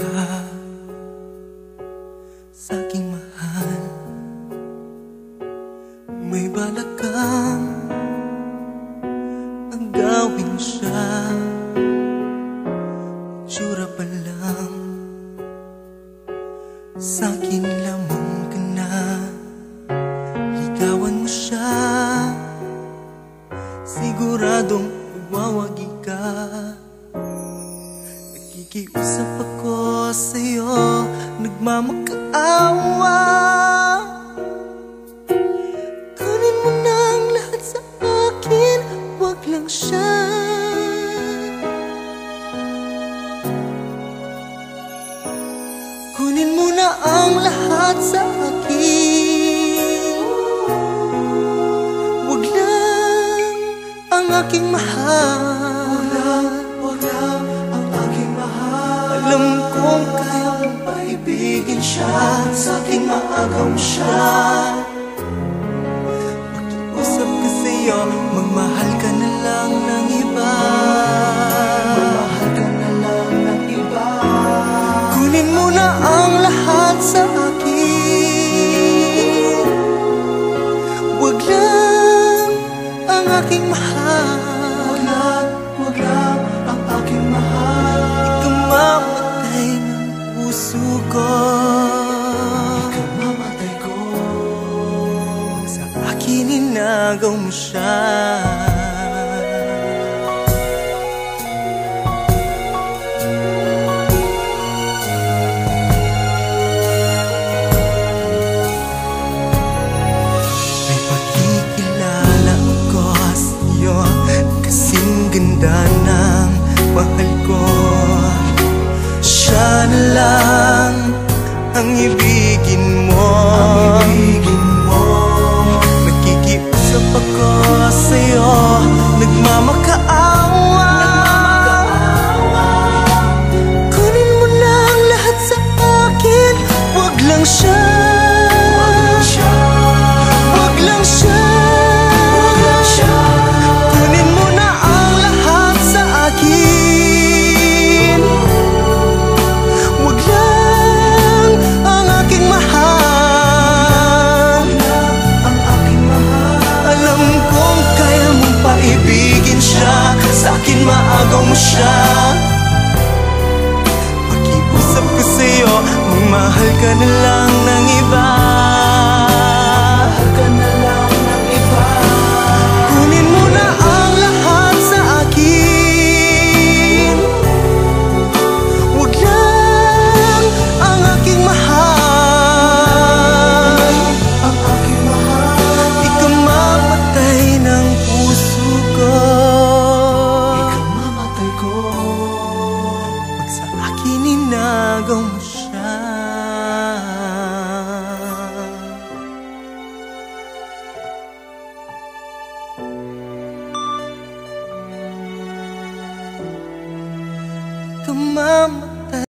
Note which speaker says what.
Speaker 1: ka sa'king mahal. May balak kang agawin siya, itsura pa lang sa'kin lamang ka na. Ligawan mo siya, siguradong magwawagi ka. Nakikiusap ako sa'yo, nagmamakaawa. Kunin mo na ang lahat sa akin, wag lang siya. Kunin mo na ang lahat sa akin, wag lang ang aking mahal. Wag lang ang aking mahal. Alam kong kaya mong paibigin siya, sa'king maagaw mo siya. Makiusap ka sa'yo, magmahal ka na lang ng iba. Magmahal ka na lang ng iba. Kunin mo na ang lahat sa akin, wag lang ang aking mahal. Wag lang ang aking mahal. Ikamamatay ng puso ko, ikamamatay ko. Sa akin inagaw mo siya. Ganda ng mahal ko, siya na lang ang ibigin mo. Nakikiusap ako sa'yo, nagmamakaawa. Kunin mo na ang lahat sa akin, wag lang siya. Wag lang siya. Sa'kin maagaw mo siya. Pakiusap ko sa'yo, magmahal ka na lang ng iba. Magmahal ka na lang ng iba. Kunin mo na ang lahat sa akin, wag lang ang aking mahal. Ang aking mahal. Ikamamatay ng puso ko, inagaw mo siya.